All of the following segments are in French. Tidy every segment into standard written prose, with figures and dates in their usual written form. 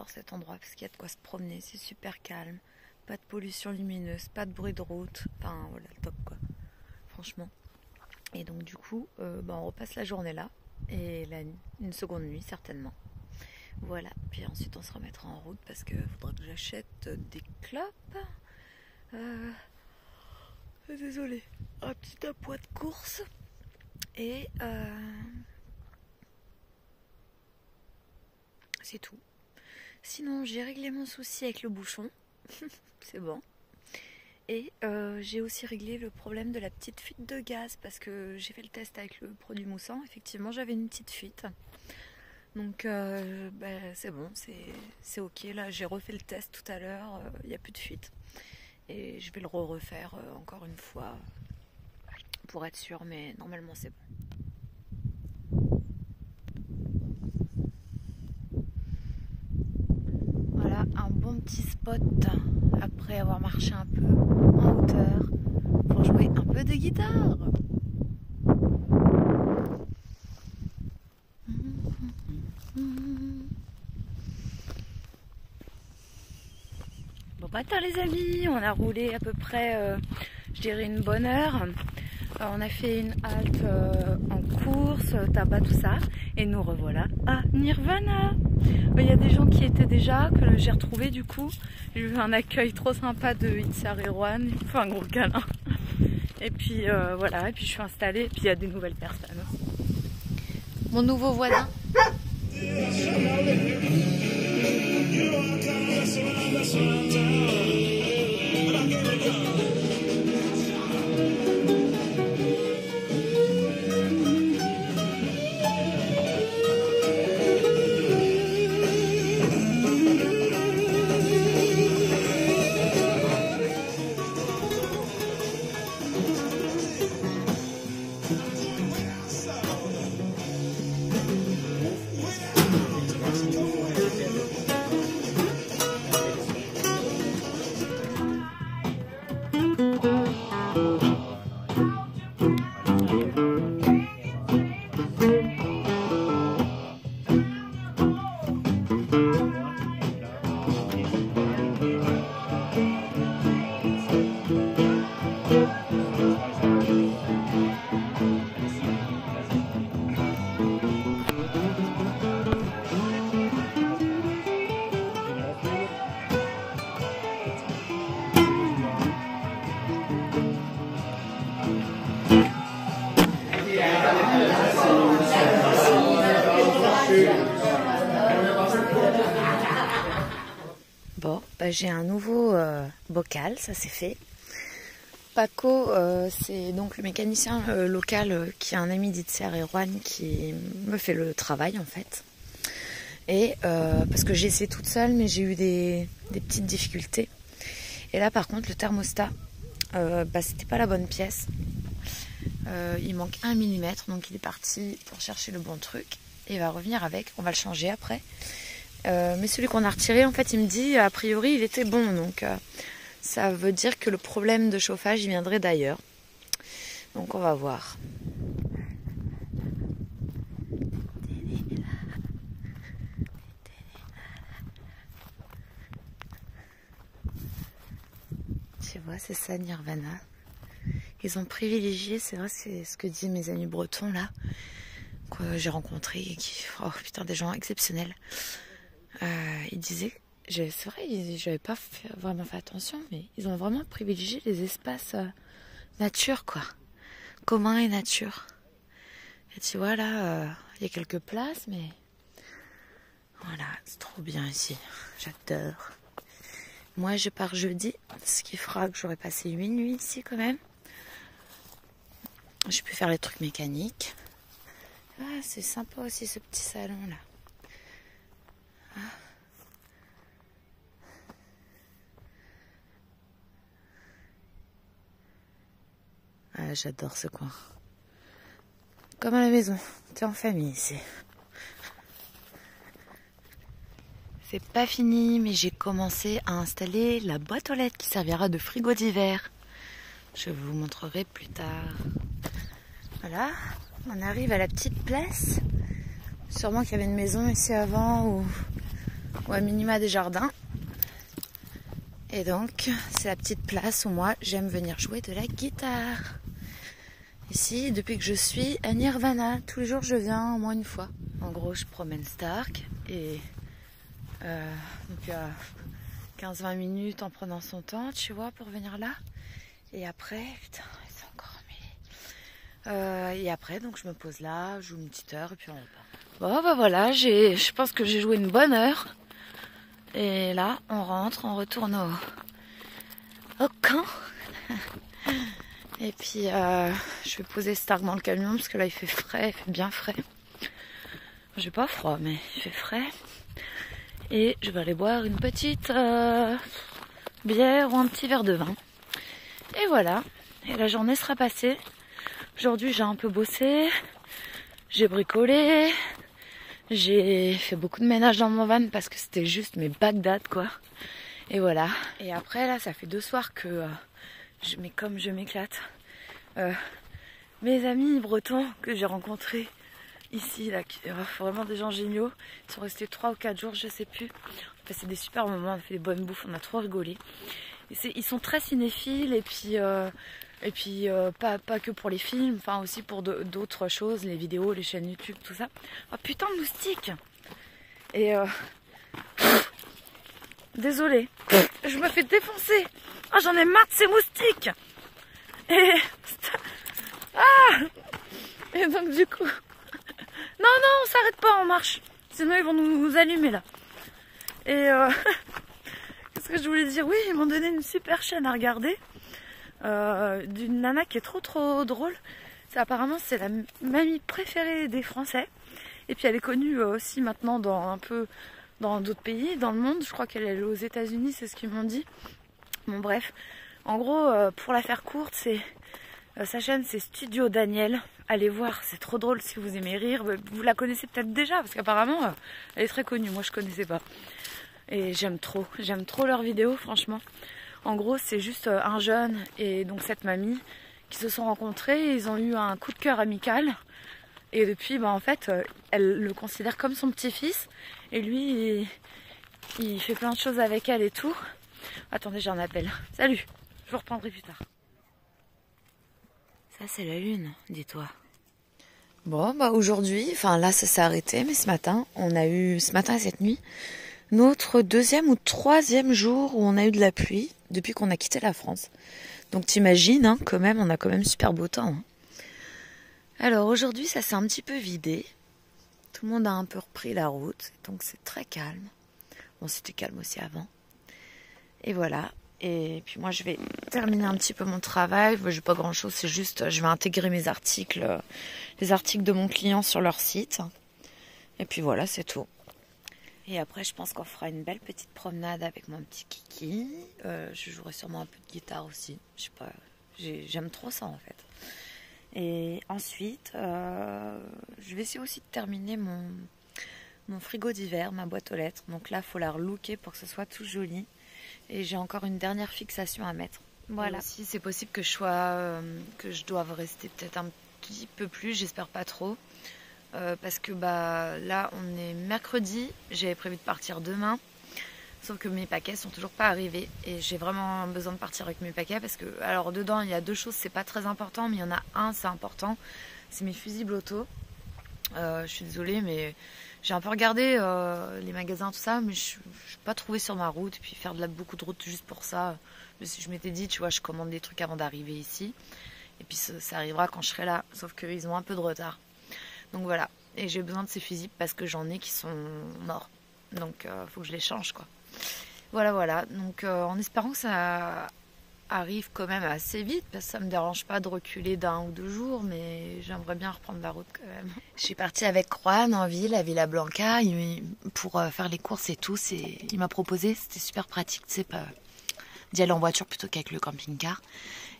j'adore cet endroit parce qu'il y a de quoi se promener, c'est super calme, pas de pollution lumineuse, pas de bruit de route, enfin voilà, top quoi, franchement. Et donc du coup, on repasse la journée là et une seconde nuit certainement. Voilà, puis ensuite on se remettra en route parce que faudra que j'achète des clopes. Désolée, un petit appoint de course et c'est tout. Sinon j'ai réglé mon souci avec le bouchon, c'est bon. Et j'ai aussi réglé le problème de la petite fuite de gaz parce que j'ai fait le test avec le produit moussant. Effectivement, j'avais une petite fuite. Donc c'est bon, c'est ok. Là, j'ai refait le test tout à l'heure, il n'y a plus de fuite. Et je vais le refaire encore une fois pour être sûr, mais normalement c'est bon. Voilà un bon petit spot après avoir marché un peu en hauteur pour jouer un peu de guitare. Bon matin les amis, on a roulé à peu près je dirais une bonne heure. On a fait une halte en course, tabac, tout ça, et nous revoilà à Nirvana. Il y a des gens qui étaient déjà, que j'ai retrouvé du coup. J'ai eu un accueil trop sympa de Itzar et Rouen, il me fait un gros câlin. Et puis voilà, et puis je suis installée, et puis il y a des nouvelles personnes. Mon nouveau voisin. Bon, j'ai un nouveau bocal, ça c'est fait. Paco, c'est donc le mécanicien local qui est un ami d'Itzer et Rouen qui me fait le travail en fait. Et parce que j'ai essayé toute seule, mais j'ai eu des petites difficultés. Et là par contre le thermostat, c'était pas la bonne pièce. Il manque 1 mm, donc il est parti pour chercher le bon truc. Et il va revenir avec, on va le changer après. Mais celui qu'on a retiré, en fait, il me dit, a priori, il était bon. Donc, ça veut dire que le problème de chauffage, il viendrait d'ailleurs. Donc, on va voir. Tu vois, c'est ça, Nirvana. Ils ont privilégié, c'est vrai, c'est ce que disent mes amis bretons, là, que j'ai rencontrés, et qui, oh putain, des gens exceptionnels. Ils disaient, c'est vrai, j'avais pas vraiment fait attention, mais ils ont vraiment privilégié les espaces nature, quoi. Commun et nature. Et tu vois, là, il y a quelques places, mais voilà, c'est trop bien ici. J'adore. Moi, je pars jeudi, ce qui fera que j'aurai passé 8 nuits ici, quand même. Je peux faire les trucs mécaniques. Ah, c'est sympa aussi, ce petit salon, là. Ah, j'adore ce coin. Comme à la maison, t'es en famille ici. C'est pas fini, mais j'ai commencé à installer la boîte aux lettres qui servira de frigo d'hiver. Je vous montrerai plus tard. Voilà, on arrive à la petite place. Sûrement qu'il y avait une maison ici avant où ou à minima des jardins. Et donc, c'est la petite place où moi, j'aime venir jouer de la guitare. Ici, depuis que je suis à Nirvana, tous les jours je viens au moins une fois. En gros, je promène Stark et donc 15-20 minutes en prenant son temps, tu vois, pour venir là. Et après, putain, c'est encore emmêlé. Et après, donc je me pose là, je joue une petite heure et puis on repart. Bon, bah voilà, je pense que j'ai joué une bonne heure. Et là, on rentre, on retourne au camp. Et puis, je vais poser Stark dans le camion parce que là, il fait frais, il fait bien frais. J'ai pas froid, mais il fait frais. Et je vais aller boire une petite bière ou un petit verre de vin. Et voilà. Et la journée sera passée. Aujourd'hui, j'ai un peu bossé. J'ai bricolé. J'ai fait beaucoup de ménage dans mon van parce que c'était juste mes Bagdad, quoi. Et voilà. Et après, là, ça fait 2 soirs que... mais comme je m'éclate. Mes amis bretons que j'ai rencontrés ici, là, vraiment des gens géniaux. Ils sont restés 3 ou 4 jours, je sais plus. On a passé des super moments, on a fait des bonnes bouffes, on a trop rigolé. Ils sont très cinéphiles et puis pas que pour les films, enfin aussi pour d'autres choses, les vidéos, les chaînes YouTube, tout ça. Oh putain de moustique! Et désolée, je me fais défoncer. Oh, j'en ai marre de ces moustiques. Et et donc du coup, non, on s'arrête pas, on marche. Sinon ils vont nous allumer là. Et qu'est-ce que je voulais dire? Oui, ils m'ont donné une super chaîne à regarder. D'une nana qui est trop drôle. Apparemment c'est la mamie préférée des Français. Et puis elle est connue aussi maintenant dans d'autres pays, dans le monde. Je crois qu'elle est aux États-Unis, c'est ce qu'ils m'ont dit. Bon bref, en gros, pour la faire courte, sa chaîne c'est Studio Daniel. Allez voir, c'est trop drôle si vous aimez rire. Vous la connaissez peut-être déjà parce qu'apparemment elle est très connue. Moi je connaissais pas. Et j'aime trop leurs vidéos, franchement. En gros, c'est juste un jeune et donc cette mamie qui se sont rencontrés. Ils ont eu un coup de cœur amical. Et depuis, en fait, elle le considère comme son petit-fils. Et lui, il fait plein de choses avec elle et tout. Attendez, j'ai un appel. Salut, je vous reprendrai plus tard. Ça, c'est la lune, dis-toi. Bon, aujourd'hui, enfin là, ça s'est arrêté. Mais ce matin et cette nuit, notre 2e ou 3e jour où on a eu de la pluie depuis qu'on a quitté la France. Donc t'imagines, hein, quand même, on a quand même super beau temps. Hein. Alors aujourd'hui, ça s'est un petit peu vidé. Tout le monde a un peu repris la route, donc c'est très calme. Bon, c'était calme aussi avant. Et voilà. Et puis moi, je vais terminer un petit peu mon travail. J'ai pas grand-chose, c'est juste, je vais intégrer mes articles, les articles de mon client sur leur site. Et puis voilà, c'est tout. Et après, je pense qu'on fera une belle petite promenade avec mon petit kiki. Je jouerai sûrement un peu de guitare aussi. Je sais pas, j'aime trop ça en fait. Et ensuite, je vais essayer aussi de terminer mon frigo d'hiver, ma boîte aux lettres. Donc là, il faut la relooker pour que ce soit tout joli. Et j'ai encore une dernière fixation à mettre. Voilà. Si c'est possible que je doive rester peut-être un petit peu plus, j'espère pas trop. Parce que là on est mercredi, j'avais prévu de partir demain, sauf que mes paquets sont toujours pas arrivés et j'ai vraiment besoin de partir avec mes paquets parce que, alors dedans il y a 2 choses, c'est pas très important, mais il y en a un, c'est important, c'est mes fusibles auto. Je suis désolée, mais j'ai un peu regardé les magasins, tout ça, mais je suis pas trouvée sur ma route, et puis faire beaucoup de route juste pour ça, je m'étais dit, tu vois, je commande des trucs avant d'arriver ici, et puis ça arrivera quand je serai là, sauf qu'ils ont un peu de retard. Donc voilà, et j'ai besoin de ces fusibles parce que j'en ai qui sont morts. Donc faut que je les change, quoi. Voilà. Donc en espérant que ça arrive quand même assez vite, parce que ça me dérange pas de reculer d'1 ou 2 jours, mais j'aimerais bien reprendre la route quand même. Je suis partie avec Juan en ville, à Villa Blanca, pour faire les courses et tout. Il m'a proposé, c'était super pratique, tu sais, d'y aller en voiture plutôt qu'avec le camping-car.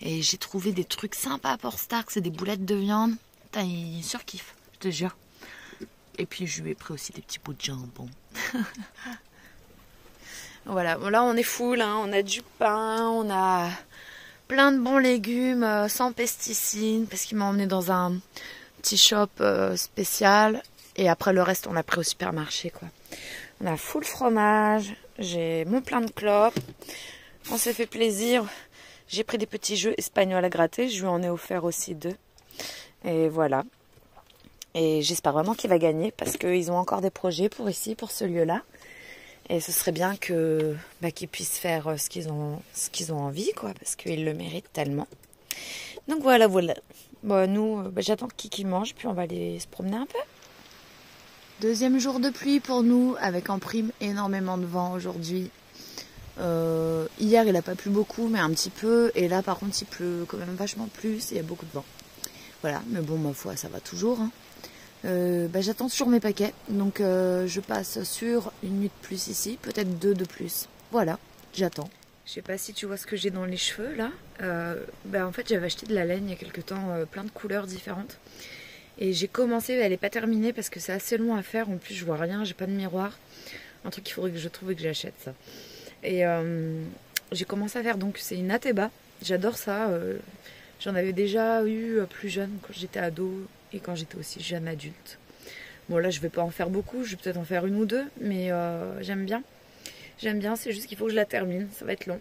Et j'ai trouvé des trucs sympas à Port Stark, c'est des boulettes de viande. Putain, il surkiffe. Je te jure. Et puis je lui ai pris aussi des petits bouts de jambon. Voilà, bon, là on est full, hein. On a du pain, on a plein de bons légumes sans pesticides, parce qu'il m'a emmené dans un petit shop spécial. Et après le reste on l'a pris au supermarché, quoi. On a full fromage, j'ai mon plein de clopes. On s'est fait plaisir. J'ai pris des petits jeux espagnols à gratter. Je lui en ai offert aussi 2. Et voilà. Et j'espère vraiment qu'il va gagner parce qu'ils ont encore des projets pour ici, pour ce lieu-là. Et ce serait bien que qu'ils puissent faire ce qu'ils ont envie, quoi, parce qu'ils le méritent tellement. Donc voilà. Bon, nous, j'attends que Kiki mange, puis on va aller se promener un peu. Deuxième jour de pluie pour nous, avec en prime énormément de vent aujourd'hui. Hier, il n'a pas plu beaucoup, mais un petit peu. Et là, par contre, il pleut quand même vachement plus et il y a beaucoup de vent. Voilà, mais bon, ma foi, ça va toujours. Hein. J'attends toujours mes paquets, donc je passe sur une nuit de plus ici, peut-être 2 de plus. Voilà, j'attends. Je sais pas si tu vois ce que j'ai dans les cheveux là. En fait, j'avais acheté de la laine il y a quelques temps, plein de couleurs différentes. Et j'ai commencé, elle n'est pas terminée parce que c'est assez long à faire. En plus, je vois rien, j'ai pas de miroir. Un truc qu'il faudrait que je trouve et que j'achète ça. Et j'ai commencé à faire, donc c'est une Ateba. J'adore ça. J'en avais déjà eu plus jeune quand j'étais ado et quand j'étais aussi jeune adulte. Bon là je vais pas en faire beaucoup, je vais peut-être en faire 1 ou 2, mais j'aime bien. J'aime bien, c'est juste qu'il faut que je la termine, ça va être long.